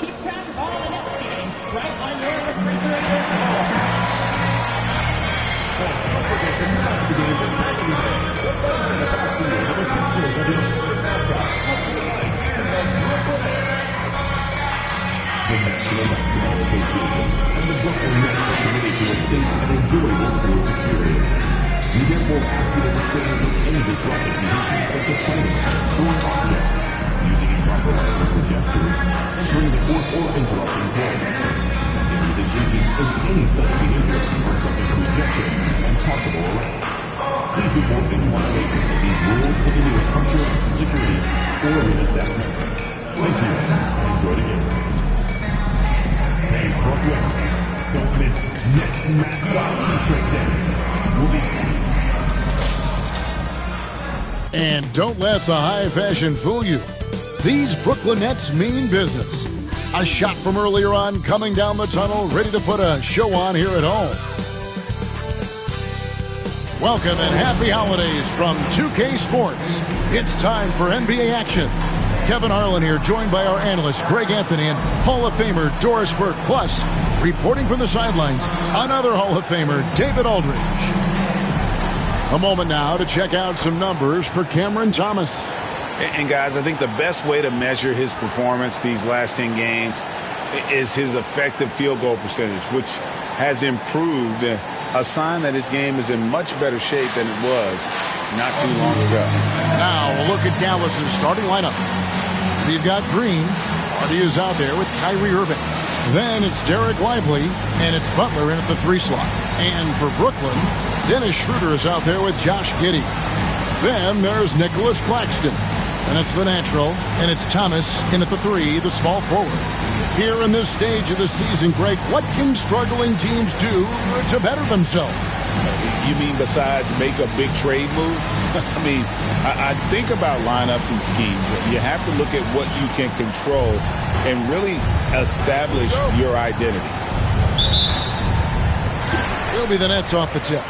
Keep track of all the next games right on your refrigerator. The National Basketball Association and the Brooklyn Nets are committed to a safe and enjoyable sports experience. We therefore ask you to refrain from any disruptive behavior such as fighting, throwing objects, using improper electrical gestures, entering the court or interrupting play. Spending with engaging in any such behavior are subject to rejection and possible arrest. Please report any violation of these rules to the nearest puncher, security, or arena staff member. Thank you. Enjoy the game. Hey, Brooklyn, don't miss next mascot t-shirt day. We'll be And don't let the high fashion fool you. These Brooklyn Nets mean business. A shot from earlier on coming down the tunnel, ready to put a show on here at home. Welcome and happy holidays from 2K Sports. It's time for NBA action. Kevin Harlan here, joined by our analyst Greg Anthony and Hall of Famer Doris Burke. Plus, reporting from the sidelines, another Hall of Famer, David Aldridge. A moment now to check out some numbers for Cameron Thomas. And guys, I think the best way to measure his performance these last 10 games is his effective field goal percentage, which has improved, a sign that his game is in much better shape than it was not too long ago. Now a look at Dallas's starting lineup. We've got Green. Hardy is out there with Kyrie Irving. Then it's Derek Lively, and it's Butler in at the 3 slot. And for Brooklyn, Dennis Schroeder is out there with Josh Giddey. Then there's Nicholas Claxton. And it's the natural, and it's Thomas in at the 3, the small forward. Here in this stage of the season, Greg, what can struggling teams do to better themselves? You mean besides make a big trade move? I mean, I think about lineups and schemes. You have to look at what you can control and really establish your identity. It'll be the Nets off the tip.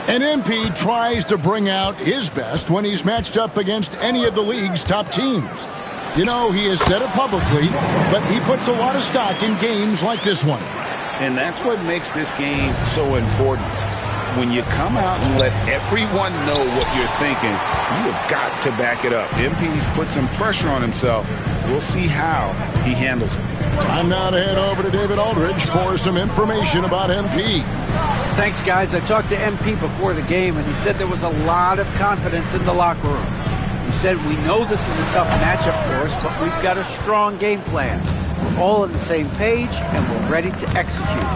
And MP tries to bring out his best when he's matched up against any of the league's top teams. You know, he has said it publicly, but he puts a lot of stock in games like this one. And that's what makes this game so important. When you come out and let everyone know what you're thinking, you have got to back it up. MP's put some pressure on himself. We'll see how he handles it. Time now to head over to David Aldridge for some information about MP. Thanks, guys. I talked to MP before the game, and he said there was a lot of confidence in the locker room. He said, we know this is a tough matchup for us, but we've got a strong game plan. We're all on the same page, and we're ready to execute.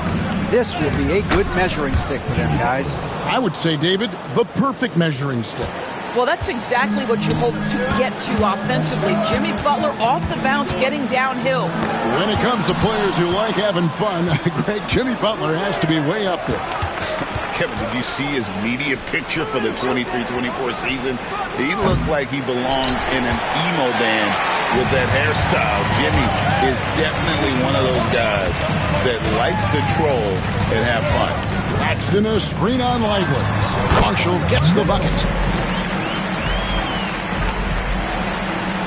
This will be a good measuring stick for them, guys. I would say, David, the perfect measuring stick. Well, that's exactly what you hope to get to offensively. Jimmy Butler off the bounce, getting downhill. When it comes to players who like having fun, Greg, Jimmy Butler has to be way up there. Kevin, did you see his media picture for the 23-24 season? He looked like he belonged in an emo band with that hairstyle. Jimmy is definitely one of those guys that likes to troll and have fun. Claxton a screen on Lively. Marshall gets the bucket.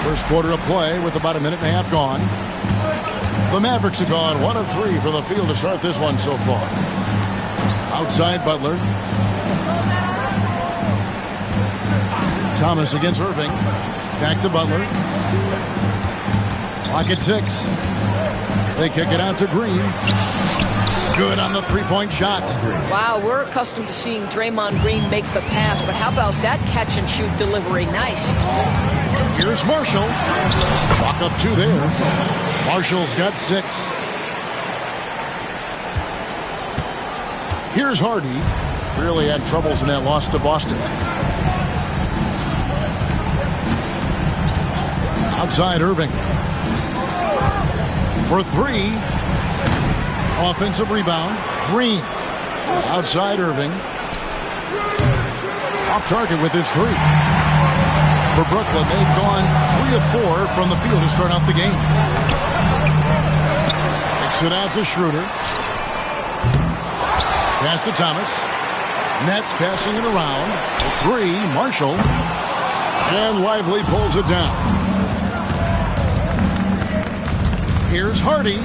First quarter of play with about a minute and a half gone. The Mavericks have gone 1 of 3 from the field to start this one so far. Outside Butler. Thomas against Irving. Back to Butler. Clock at 6. They kick it out to Green. Good on the three-point shot. Wow, we're accustomed to seeing Draymond Green make the pass, but how about that catch-and-shoot delivery? Nice. Here's Marshall. Chalk up 2 there. Marshall's got 6. Here's Hardy. Really had troubles in that loss to Boston. Outside Irving. For 3. Offensive rebound. Green. Outside Irving. Off target with his 3. For Brooklyn, they've gone 3 of 4 from the field to start out the game. Kicks it out to Schroeder. Pass to Thomas. Nets passing it around. 3, Marshall. And Lively pulls it down. Here's Hardy.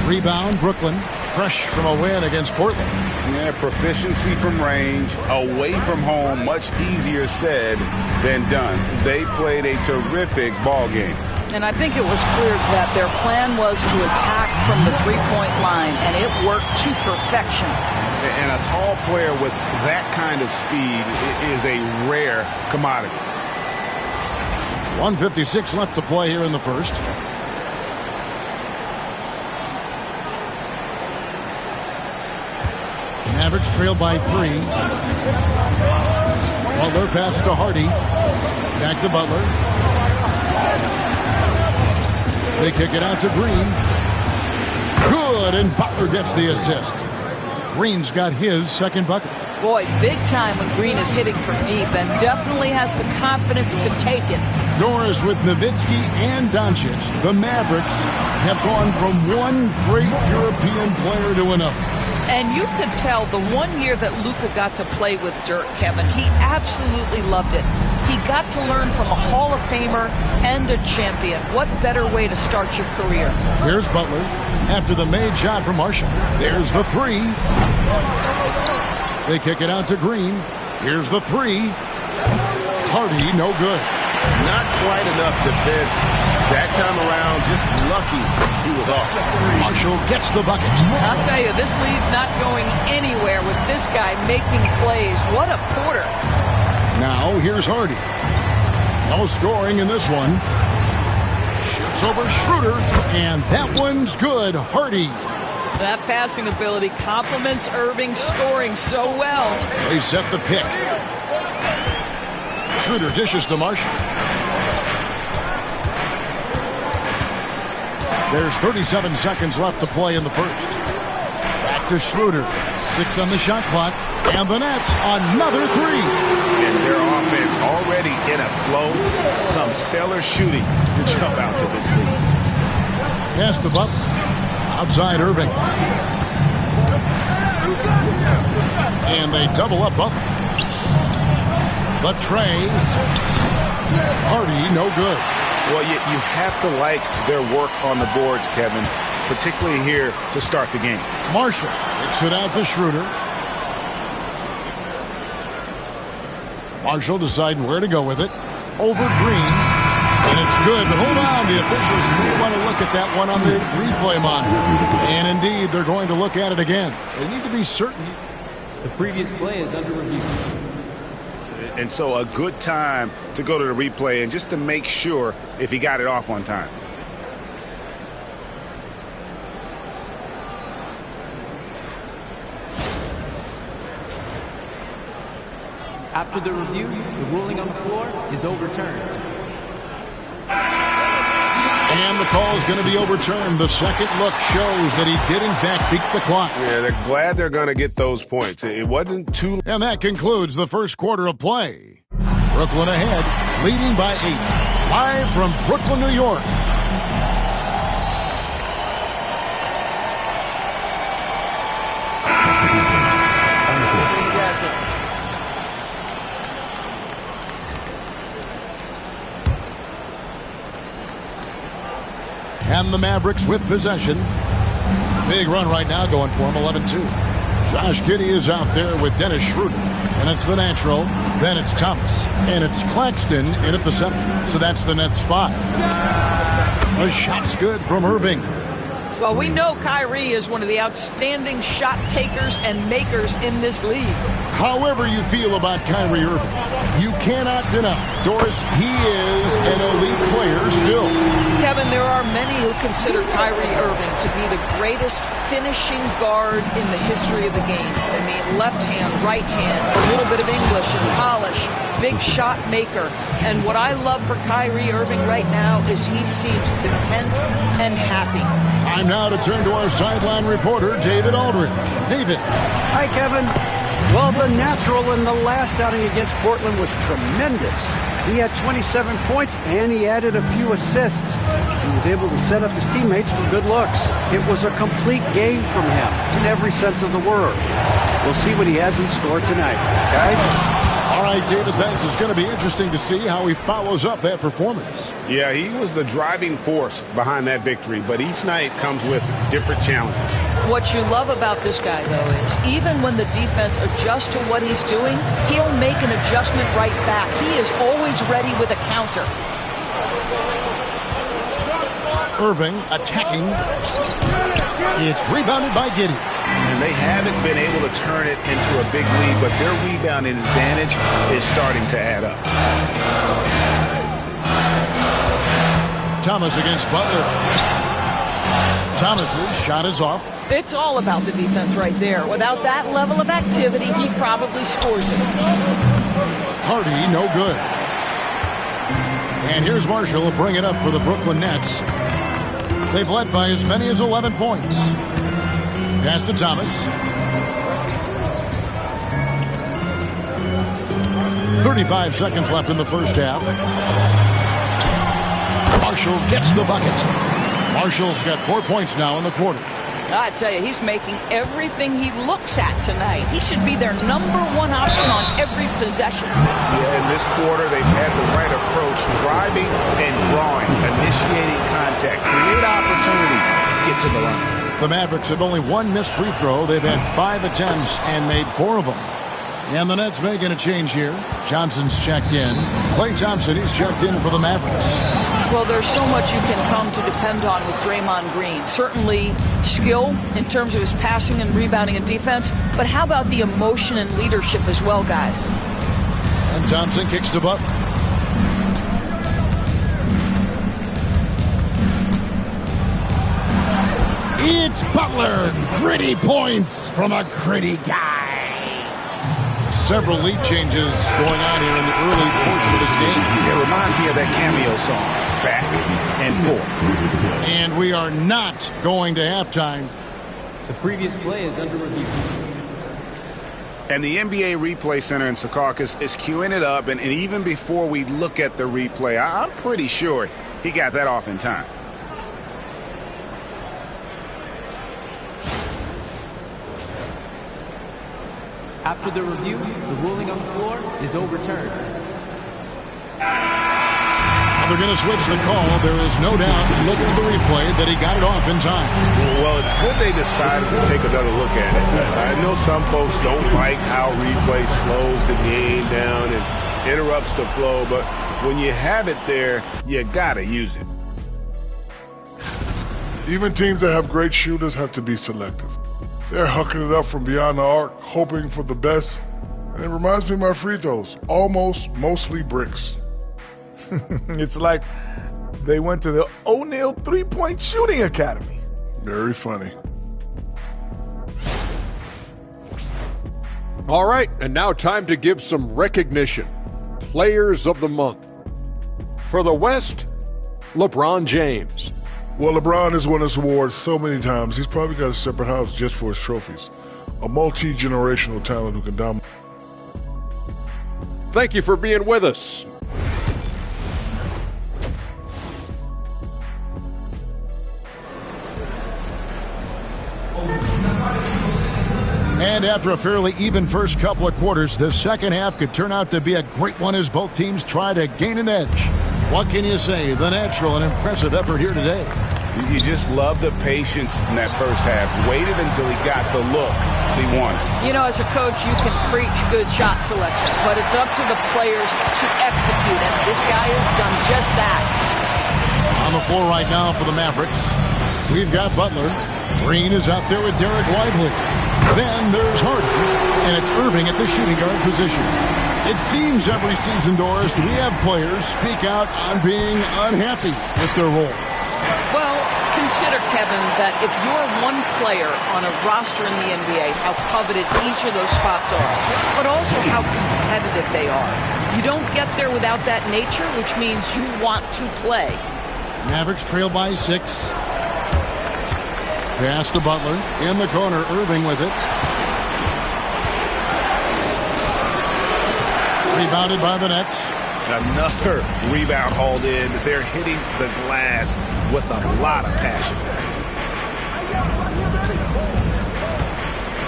Rebound, Brooklyn. Fresh from a win against Portland. Yeah, proficiency from range, away from home, much easier said than done. They played a terrific ball game. And I think it was clear that their plan was to attack from the three-point line, and it worked to perfection. And a tall player with that kind of speed is a rare commodity. 1:56 left to play here in the first. Mavericks trail by 3. Butler passes to Hardy. Back to Butler. They kick it out to Green. Good, and Butler gets the assist. Green's got his second bucket. Boy, big time when Green is hitting from deep, and definitely has the confidence to take it. Doris with Nowitzki and Doncic. The Mavericks have gone from one great European player to another. And you could tell the 1 year that Luka got to play with Dirk, Kevin, he absolutely loved it. He got to learn from a Hall of Famer and a champion. What better way to start your career? Here's Butler after the made shot from Marshall. There's the 3. They kick it out to Green. Here's the 3. Hardy, no good. Not quite enough defense that time around. Just lucky he was off. Marshall gets the bucket. I'll tell you, this lead's not going anywhere with this guy making plays. What a quarter. Now here's Hardy. No scoring in this one. Shoots over Schroeder, and that one's good. Hardy. That passing ability complements Irving scoring so well. They set the pick. Schroeder dishes to Marshall. There's 37 seconds left to play in the first. Back to Schroeder. 6 on the shot clock. And the Nets, another 3. And their offense already in a flow. Some stellar shooting to jump out to this lead. Pass to Butler. Outside Irving. And they double up Butler. The tray. Hardy, no good. Well, you have to like their work on the boards, Kevin, particularly here to start the game. Marshall kicks it out to Schroeder. Marshall deciding where to go with it. Over Green. And it's good, but hold on. The officials may want to look at that one on the replay monitor. And indeed, they're going to look at it again. They need to be certain. The previous play is under review. And so a good time to go to the replay and just to make sure if he got it off on time. After the review, the ruling on the floor is overturned. And the call is going to be overturned. The second look shows that he did, in fact, beat the clock. Yeah, they're glad they're going to get those points. It wasn't too... And that concludes the first quarter of play. Brooklyn ahead, leading by 8. Live from Brooklyn, New York. And the Mavericks with possession. Big run right now going for him, 11-2. Josh Giddey is out there with Dennis Schroeder. And it's the natural. Then it's Thomas. And it's Claxton in at the 7. So that's the Nets 5. The shot's good from Irving. Well, we know Kyrie is one of the outstanding shot takers and makers in this league. However you feel about Kyrie Irving, you cannot deny, Doris, he is an elite player still. Kevin, there are many who consider Kyrie Irving to be the greatest finishing guard in the history of the game. I mean, left hand, right hand, a little bit of English and polish, big shot maker. And what I love for Kyrie Irving right now is he seems content and happy. Time now to turn to our sideline reporter, David Aldridge. David. Hi, Kevin. Well, the natural in the last outing against Portland was tremendous. He had 27 points, and he added a few assists as he was able to set up his teammates for good looks. It was a complete game from him in every sense of the word. We'll see what he has in store tonight. Guys? All right, right, David, thanks. It's going to be interesting to see how he follows up that performance. Yeah, he was the driving force behind that victory, but each night comes with different challenges. What you love about this guy, though, is even when the defense adjusts to what he's doing, he'll make an adjustment right back. He is always ready with a counter. Irving attacking. It's rebounded by Giddey. And they haven't been able to turn it into a big lead, but their rebounding advantage is starting to add up. Thomas against Butler. Thomas's shot is off. It's all about the defense right there. Without that level of activity, he probably scores it. Hardy, no good. And here's Marshall to bring it up for the Brooklyn Nets. They've led by as many as 11 points. Pass to Thomas. 35 seconds left in the first half. Marshall gets the bucket. Marshall's got 4 points now in the quarter. I tell you, he's making everything he looks at tonight. He should be their number one option on every possession. Yeah, in this quarter, they've had the right approach, driving and drawing, initiating contact, create opportunities, get to the line. The Mavericks have only one missed free throw. They've had 5 attempts and made 4 of them. And the Nets making a change here. Johnson's checked in. Klay Thompson is checked in for the Mavericks. Well, there's so much you can come to depend on with Draymond Green. Certainly skill in terms of his passing and rebounding and defense, but how about the emotion and leadership as well, guys? And Thompson kicks to Butler. It's Butler. Gritty points from a gritty guy. Several lead changes going on here in the early portion of this game. It reminds me of that cameo song, Back and Forth. And we are not going to halftime. The previous play is under review. And the NBA Replay Center in Secaucus is queuing it up, and even before we look at the replay, I'm pretty sure he got that off in time. After the review, the ruling on the floor is overturned. They're going to switch the call. There is no doubt, looking at the replay, that he got it off in time. Well, it's good they decided to take another look at it. I know some folks don't like how replay slows the game down and interrupts the flow, but when you have it there, you got to use it. Even teams that have great shooters have to be selective. They're hucking it up from beyond the arc, hoping for the best. And it reminds me of my free throws. Almost, mostly bricks. It's like they went to the O'Neal three-point shooting academy. Very funny. All right, and now time to give some recognition. Players of the Month. For the West, LeBron James. Well, LeBron has won this award so many times, he's probably got a separate house just for his trophies. A multi-generational talent who can dominate. Thank you for being with us. And after a fairly even first couple of quarters, the second half could turn out to be a great one as both teams try to gain an edge. What can you say? The natural and impressive effort here today. You just love the patience in that first half. Waited until he got the look he wanted. You know, as a coach, you can preach good shot selection, but it's up to the players to execute it. This guy has done just that. On the floor right now for the Mavericks, we've got Butler. Green is out there with Derek Lively. Then there's Hardy, and it's Irving at the shooting guard position. It seems every season, Doris, we have players speak out on being unhappy with their role. Well, consider, Kevin, that if you're one player on a roster in the NBA, how coveted each of those spots are, but also how competitive they are. You don't get there without that nature, which means you want to play. Mavericks trail by 6. Pass to Butler. In the corner, Irving with it. Rebounded by the Nets. Another rebound hauled in. They're hitting the glass with a lot of passion.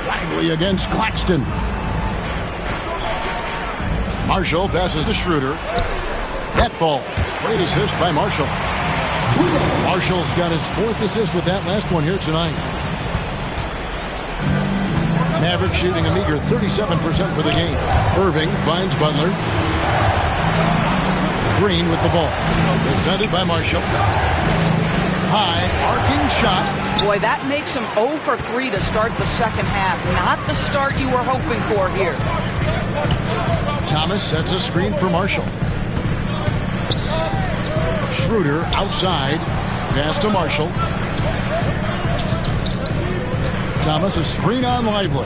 Lively against Claxton. Marshall passes to Schroeder. That falls. Great assist by Marshall. Marshall's got his 4th assist with that last one here tonight. Maverick shooting a meager 37% for the game. Irving finds Butler. Green with the ball. Defended by Marshall. High, arcing shot. Boy, that makes him 0 for 3 to start the second half. Not the start you were hoping for here. Thomas sets a screen for Marshall. Schroeder outside. Pass to Marshall. Thomas, a screen on Lively.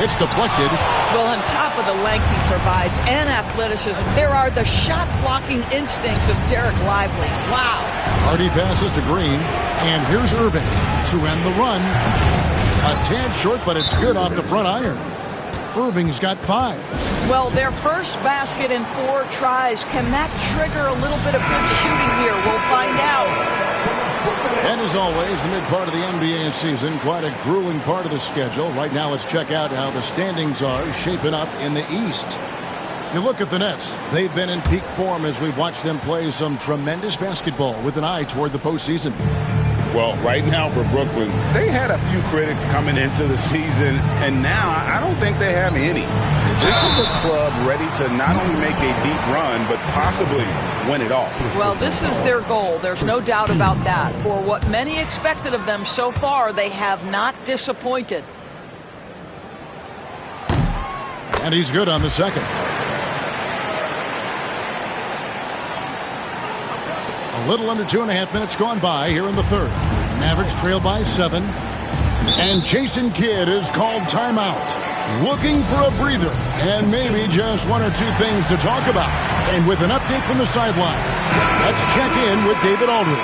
It's deflected. Well, on top of the length he provides and athleticism, there are the shot-blocking instincts of Derek Lively. Wow. Hardy passes to Green, and here's Irving to end the run. A tad short, but it's good off the front iron. Irving's got 5. Well, their first basket in 4 tries. Can that trigger a little bit of good shooting here? We'll find out. And as always, the mid part of the NBA season, quite a grueling part of the schedule. Right now, let's check out how the standings are shaping up in the East. You look at the Nets. They've been in peak form as we've watched them play some tremendous basketball with an eye toward the postseason. Well, right now for Brooklyn, they had a few critics coming into the season, and now I don't think they have any. This is a club ready to not only make a deep run, but possibly win it all. Well, this is their goal. There's no doubt about that. For what many expected of them so far, they have not disappointed. And he's good on the second. A little under 2.5 minutes gone by here in the third. Mavericks trail by 7. And Jason Kidd is called timeout. Looking for a breather and maybe just 1 or 2 things to talk about. And with an update from the sideline, let's check in with David Aldridge.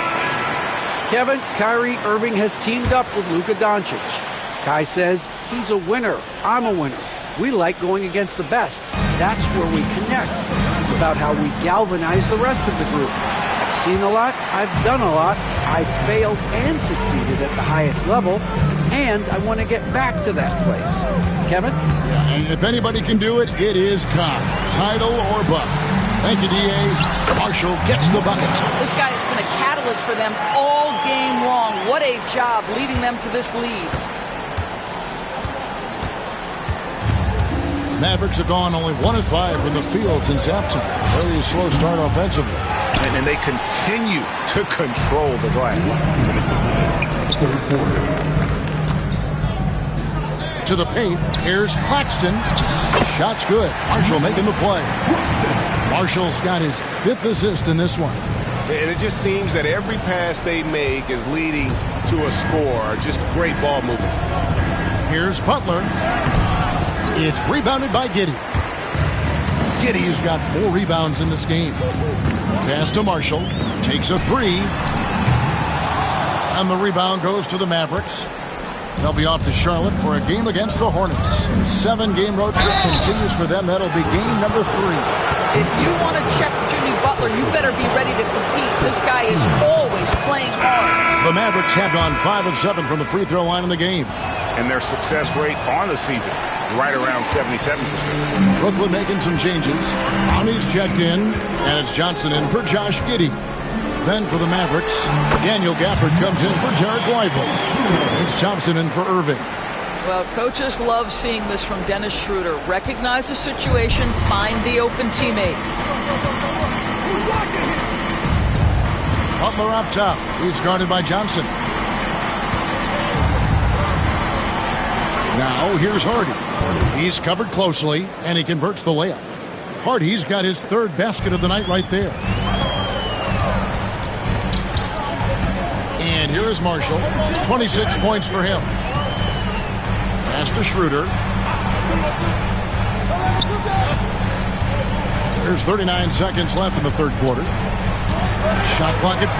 Kevin, Kyrie Irving has teamed up with Luka Doncic. Kai says he's a winner. I'm a winner. We like going against the best. That's where we connect. It's about how we galvanize the rest of the group. I've seen a lot. I've done a lot. I've failed and succeeded at the highest level. And I want to get back to that place. Kevin? Yeah, and if anybody can do it, it is Kai. Title or bust. Thank you, D.A. Marshall gets the bucket. This guy has been a catalyst for them all game long. What a job leading them to this lead. The Mavericks have gone only 1 of 5 from the field since halftime. Very slow start offensively. And they continue to control the glass. To the paint, here's Claxton. Shot's good. Marshall making the play. Marshall's got his 5th assist in this one. And it just seems that every pass they make is leading to a score. Just great ball movement. Here's Butler. It's rebounded by Giddey. Giddey's got 4 rebounds in this game. Pass to Marshall. Takes a 3. And the rebound goes to the Mavericks. They'll be off to Charlotte for a game against the Hornets. 7-game road trip continues for them. That'll be game number 3. If you want to check Jimmy Butler, you better be ready to compete. This guy is always playing hard. The Mavericks have gone 5 of 7 from the free throw line in the game. And their success rate on the season, right around 77%. Brooklyn making some changes. Ani's checked in, and it's Johnson in for Josh Giddey. Then for the Mavericks, Daniel Gafford comes in for Derek Lively. It's Thompson in for Irving. Well, coaches love seeing this from Dennis Schroeder. Recognize the situation, find the open teammate. Butler up top. He's guarded by Johnson. Now here's Hardy. He's covered closely, and he converts the layup. Hardy's got his 3rd basket of the night right there. And here is Marshall. 26 points for him. Pass to Schroeder. There's 39 seconds left in the 3rd quarter. Shot clock at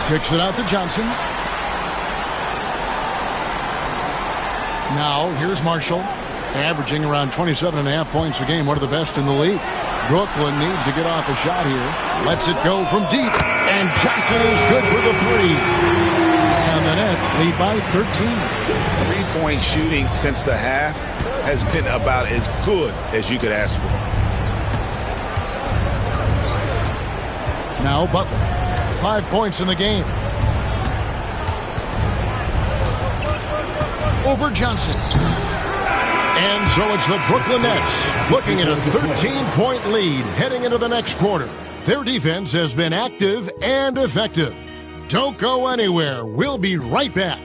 5. Kicks it out to Johnson. Now, here's Marshall, averaging around 27.5 points a game, one of the best in the league. Brooklyn needs to get off a shot here. Lets it go from deep, and Johnson is good for the 3. And the Nets lead by 13. 3-point shooting since the half. has been about as good as you could ask for. Now Butler, 5 points in the game. Over Johnson. And so it's the Brooklyn Nets looking at a 13-point lead heading into the next quarter. Their defense has been active and effective. Don't go anywhere. We'll be right back.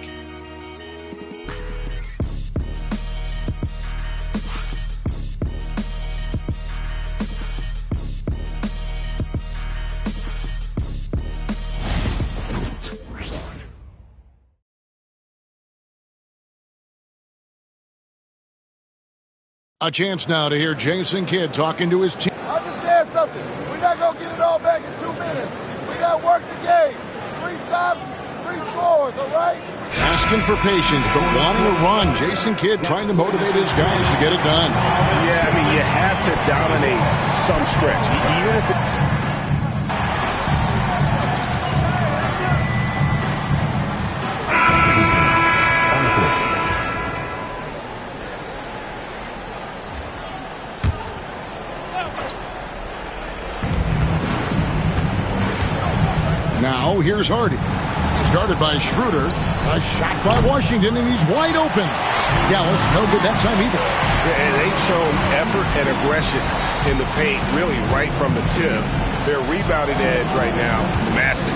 A chance now to hear Jason Kidd talking to his team. Understand something. We're not going to get it all back in 2 minutes. We got to work the game. 3 stops, 3 scores, all right? Asking for patience, but wanting to run. Jason Kidd trying to motivate his guys to get it done. Yeah, I mean, you have to dominate some stretch. Even if it... Now, here's Hardy. He's guarded by Schroeder. A shot by Washington, and he's wide open. Dallas, no good that time either. Yeah, and they've shown effort and aggression in the paint, really right from the tip. Their rebounding edge right now, massive.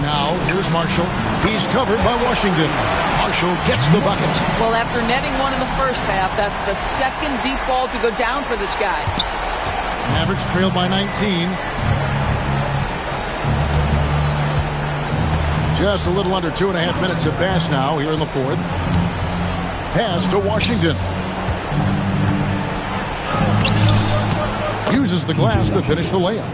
Now, here's Marshall. He's covered by Washington. Marshall gets the bucket. Well, after netting one in the first half, that's the second deep ball to go down for this guy. Mavericks trailed by 19. Just a little under 2.5 minutes have passed now here in the fourth. Pass to Washington. Uses the glass to finish the layup.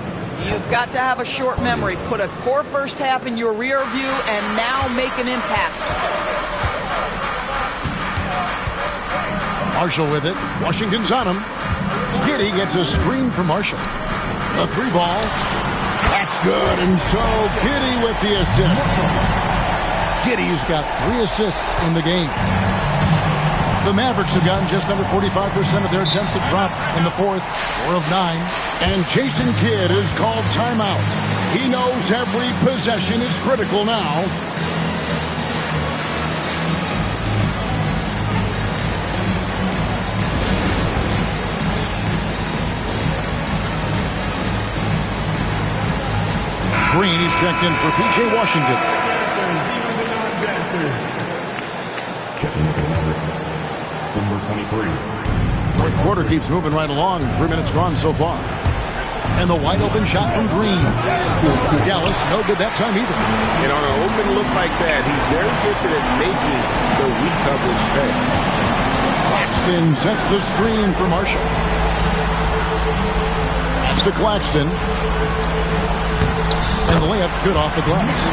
You've got to have a short memory. Put a poor first half in your rear view and now make an impact. Marshall with it. Washington's on him. Giddey gets a screen from Marshall. A 3-ball. That's good. And so Giddey with the assist. Giddey's got 3 assists in the game. The Mavericks have gotten just under 45% of their attempts to drop in the fourth, 4 of 9. And Jason Kidd has called timeout. He knows every possession is critical now. Green, he's checked in for P.J. Washington. Checking with the Mavericks, number 23. Fourth quarter keeps moving right along. 3 minutes gone so far. And the wide open shot from Green. Dallas, no good that time either. And on an open look like that, he's very gifted at making the weak coverage pay. Claxton sets the screen for Marshall. Pass to Claxton. And the layup's good off the glass.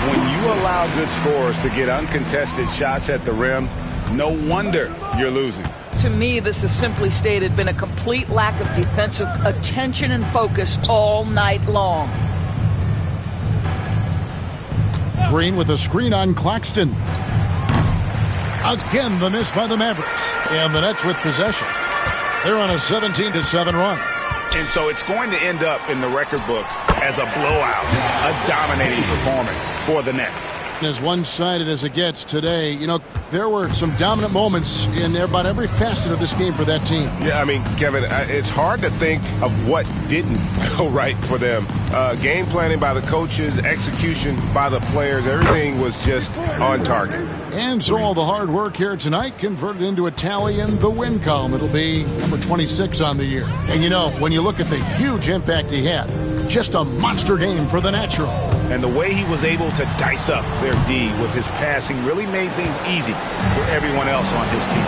When you allow good scorers to get uncontested shots at the rim, no wonder you're losing. To me, this has simply stated been a complete lack of defensive attention and focus all night long. Green with a screen on Claxton. Again, the miss by the Mavericks. And the Nets with possession. They're on a 17-7 run. And so it's going to end up in the record books as a blowout, a dominating performance for the Nets. As one-sided as it gets today, you know, there were some dominant moments in about every facet of this game for that team. Yeah, I mean, Kevin, it's hard to think of what didn't go right for them. Game planning by the coaches, execution by the players, everything was just on target. And so all the hard work here tonight converted into a tally in the win column. It'll be number 26 on the year. And you know, when you look at the huge impact he had, just a monster game for the natural. And the way he was able to dice up their D with his passing really made things easy for everyone else on his team.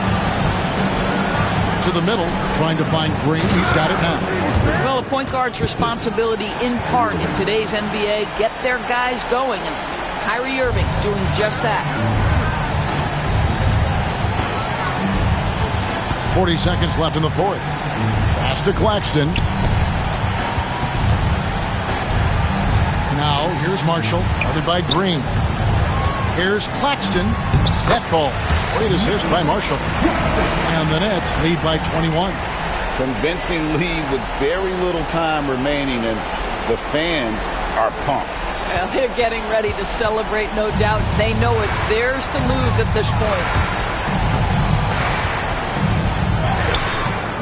To the middle, trying to find Green. He's got it now. Well, a point guard's responsibility in part in today's NBA, get their guys going. And Kyrie Irving doing just that. 40 seconds left in the fourth. Pass to Claxton. Now, here's Marshall, guarded by Green. Here's Claxton. That ball. Great assist by Marshall. And the Nets lead by 21. Convincing lead with very little time remaining, and the fans are pumped. Well, they're getting ready to celebrate, no doubt. They know it's theirs to lose at this point.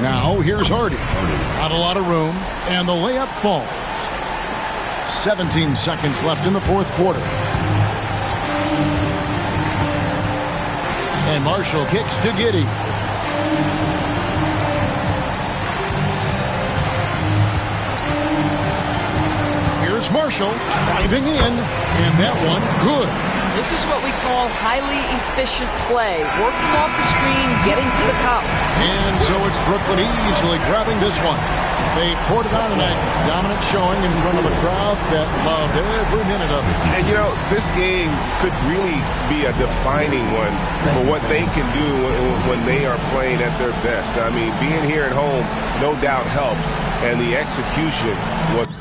Now, here's Hardy. Not a lot of room, and the layup falls. 17 seconds left in the fourth quarter. And Marshall kicks to Giddey. Here's Marshall driving in, and that one good. This is what we call highly efficient play. Working off the screen, getting to the cup. And so it's Brooklyn easily grabbing this one. They poured it on tonight. Dominant showing in front of a crowd that loved every minute of it. And, you know, this game could really be a defining one for what they can do when they are playing at their best. I mean, being here at home, no doubt helps. And the execution was